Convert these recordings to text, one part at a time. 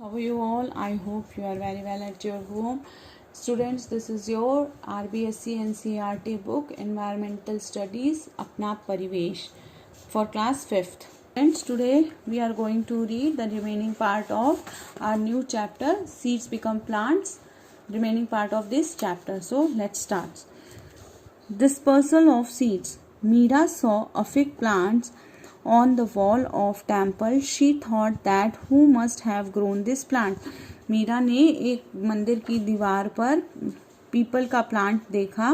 How are you all? I hope you are very well at your home. Students, this is your RBSc NCERT book Environmental Studies Apna Parivesh for class 5th. Friends, today we are going to read the remaining part of our new chapter Seeds Become Plants, remaining part of this chapter. So let's start. Dispersal of seeds. Meera saw a fig plants on the wall of temple. She thought that who must have grown this plant. Meera ने एक मंदिर की दीवार पर people का plant देखा.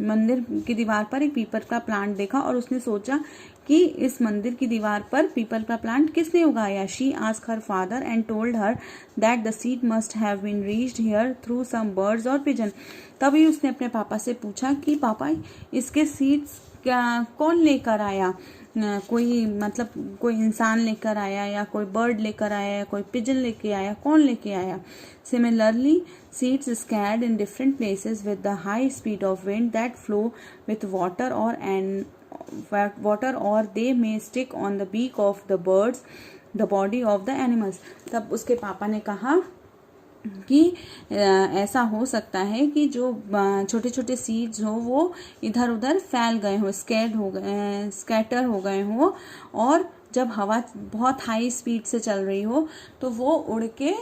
मंदिर की दीवार पर एक पीपल का प्लांट देखा और उसने सोचा कि इस मंदिर की दीवार पर पीपल का प्लांट किसने उगाया. She asked her father and told her that the seed must have been reached here through some birds और पिजन. तभी उसने अपने पापा से पूछा कि पापा इसके सीड्स कौन लेकर आया. कोई इंसान लेकर आया या कोई बर्ड लेकर आया या कोई पिजन लेके आया. कौन लेके आया. Similarly seeds scattered in different places with the high speed of wind that flow with water or they may stick on the beak of the birds, the body of the animals. तब उसके पापा ने कहा कि ऐसा हो सकता है कि जो छोटे छोटे सीड्स हो वो इधर उधर फैल गए हो, स्कैटर हो गए हो और जब हवा बहुत हाई स्पीड से चल रही हो तो वो उड़ के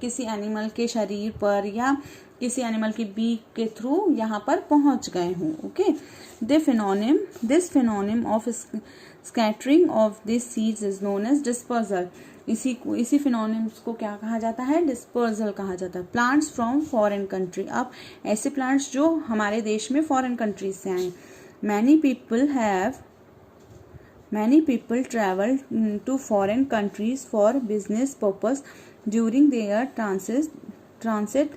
किसी एनिमल के शरीर पर या किसी एनिमल की बीक के थ्रू यहाँ पर पहुँच गए हों. Okay, this phenomenon of scattering of this seeds is known as dispersal. इसी फिनोनिम्स को क्या कहा जाता है. डिस्पर्सल कहा जाता है. Plants from foreign country. अब ऐसे प्लांट्स जो हमारे देश में फॉरेन कंट्रीज से आए. Many people travel to foreign countries for business purpose. During their transit,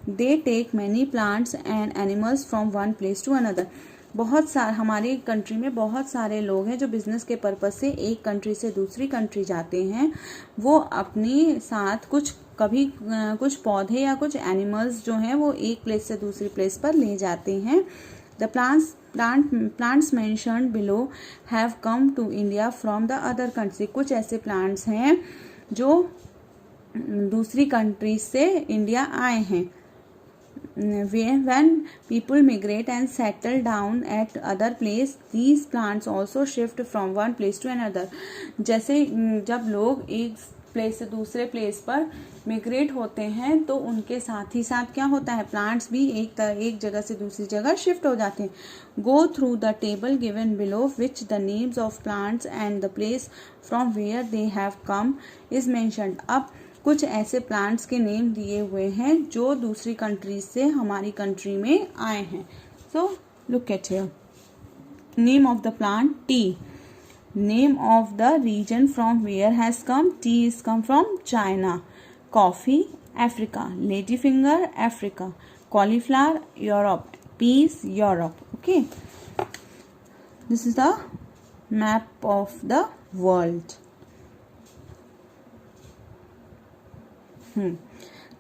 they take many plants and animals from one place to another. हमारे कंट्री में बहुत सारे लोग हैं जो बिजनेस के पर्पज से एक कंट्री से दूसरी कंट्री जाते हैं. वो अपने साथ कुछ पौधे या कुछ एनिमल्स जो हैं वो एक प्लेस से दूसरी प्लेस पर ले जाते हैं. The plants mentioned below have come to India from the other country. कुछ ऐसे plants हैं जो दूसरी कंट्री से इंडिया आए हैं. When people migrate and settle down at other place, these plants also shift from one place to another. जैसे जब लोग एक प्लेस से दूसरे प्लेस पर मिग्रेट होते हैं तो उनके साथ ही साथ क्या होता है, प्लांट्स भी एक जगह से दूसरी जगह शिफ्ट हो जाते हैं. Go through the table given below which the names of plants and the place from where they have come is mentioned. अब कुछ ऐसे प्लांट्स के नेम दिए हुए हैं जो दूसरी कंट्रीज से हमारी कंट्री में आए हैं. So look at here. Name of the plant T. Name of the region from where has come. Tea is come from China. Coffee, Africa. Ladyfinger, Africa. Cauliflower, Europe. Peas, Europe. Okay. This is the map of the world.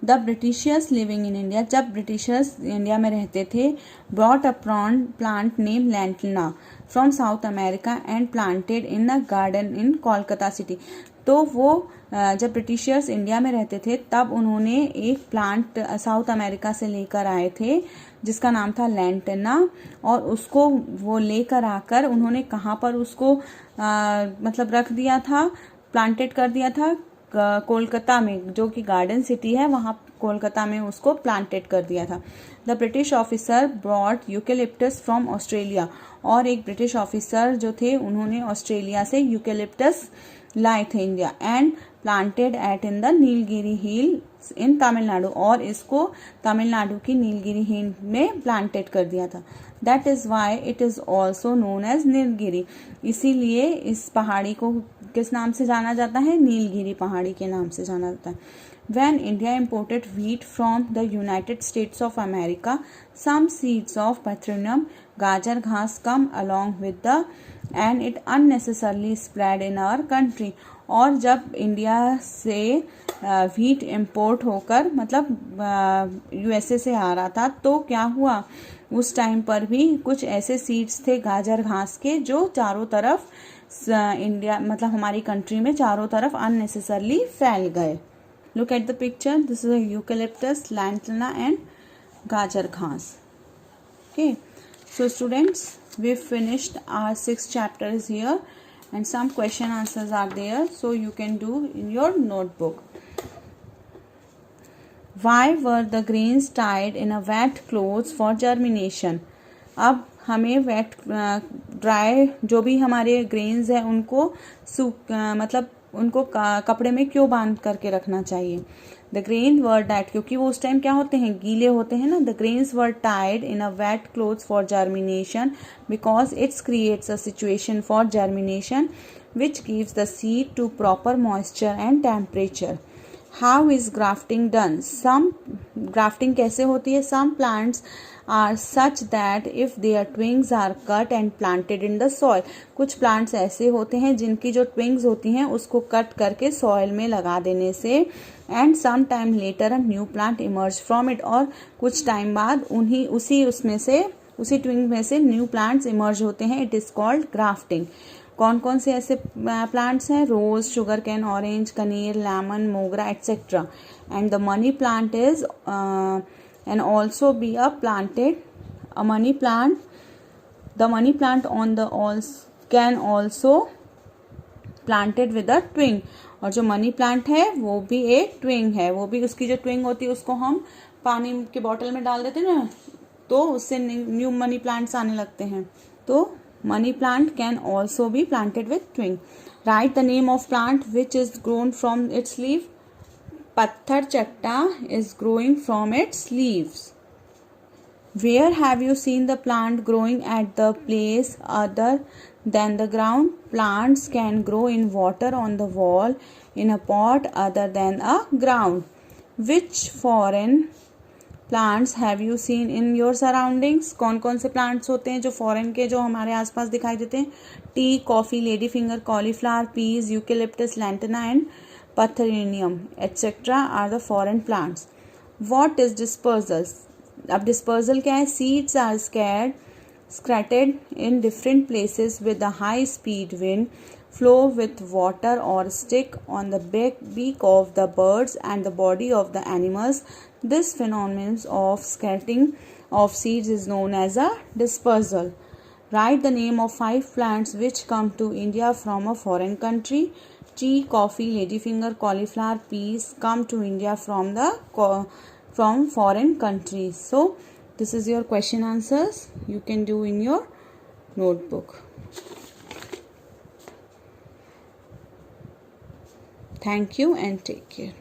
The Britishers living in India. जब Britishers India में रहते थे, brought a plant named lantana from South America and planted in a garden in Kolkata city. तो वो जब Britishers India में रहते थे तब उन्होंने एक प्लांट साउथ अमेरिका से लेकर आए थे जिसका नाम था लैंटना और उसको वो लेकर आकर उन्होंने कहाँ पर उसको मतलब रख दिया था, प्लांटेड कर दिया था. कोलकाता में, जो कि गार्डन सिटी है, वहाँ कोलकाता में उसको प्लांटेड कर दिया था. The British officer brought eucalyptus from Australia. और एक ब्रिटिश ऑफिसर जो थे उन्होंने ऑस्ट्रेलिया से यूकेलिप्टस लाए थे India and planted at in the Nilgiri hill in Tamil Nadu. और इसको तमिलनाडु की नीलगिरी हिल में प्लांटेड कर दिया था. That is why it is also known as Nilgiri. इसीलिए इस पहाड़ी को किस नाम से जाना जाता है, नीलगिरी पहाड़ी के नाम से जाना जाता है. When India imported wheat from the United States of America, some seeds of Petroleum gajar घास come along with the and it unnecessarily spread in our country. और जब इंडिया से व्हीट इम्पोर्ट होकर मतलब यूएसए से आ रहा था तो क्या हुआ, उस टाइम पर भी कुछ ऐसे सीड्स थे गाजर घास के जो चारों तरफ इंडिया मतलब हमारी कंट्री में चारों तरफ अननेसेसरली फैल गए. Look at the picture. This is eucalyptus, lantana and gajar ghas. Okay, so students, we finished our 6 chapters here and some question answers are there, so you can do in your notebook. Why were the grains tied in a wet clothes for germination? अब हमें wait dry जो भी हमारे grains है उनको मतलब उनको कपड़े में क्यों बांध करके रखना चाहिए. द ग्रेन वर डैट, क्योंकि वो उस टाइम क्या होते हैं, गीले होते हैं ना. The grains were tied in a wet clothes for germination because it's creates a situation for germination which gives the seed to proper moisture and temperature. How is grafting done? Some grafting कैसे होती है? Some plants are such that if their twigs are cut and planted in the soil. कुछ plants ऐसे होते हैं जिनकी जो ट्विंग्स होती हैं उसको कट करके सॉइल में लगा देने से, and some time later a new plant emerge from it, और कुछ टाइम बाद उसी ट्विंग में से न्यू प्लांट्स इमर्ज होते हैं. It is called grafting. कौन कौन से ऐसे प्लांट्स हैं? रोज, शुगर कैन, ऑरेंज, कनेर, लेमन, मोगरा etcetera. And the money plant is and also be a planted a money plant. The money plant on the can also planted with a twig. और जो money plant है वो भी एक ट्विंग है. वो भी उसकी जो ट्विंग होती है उसको हम पानी के बॉटल में डाल देते हैं ना, तो उससे न्यू मनी प्लांट्स आने लगते हैं. तो money plant can also be planted with twig. Right the name of plant which is grown from its leaf. Patthar chatta is growing from its leaves. Where have you seen the plant growing at the place other than the ground? Plants can grow in water on the wall in a pot other than a ground. Which foreign plants have you seen in your surroundings? कौन कौन से plants होते हैं जो foreign के जो हमारे आसपास दिखाई देते हैं? tea, coffee, ladyfinger, cauliflower, peas, eucalyptus, lantana and Patharinium etc. are the foreign plants. What is dispersal? अब dispersal क्या है? Seeds are scattered in different places with a high speed wind, flow with water or stick on the beak of the birds and the body of the animals. This phenomenon of scattering of seeds is known as a dispersal. Write the name of 5 plants which come to India from a foreign country. Tea, coffee, ladyfinger, cauliflower, peas come to India from foreign countries. So this is your question answers. You can do in your notebook. Thank you and take care.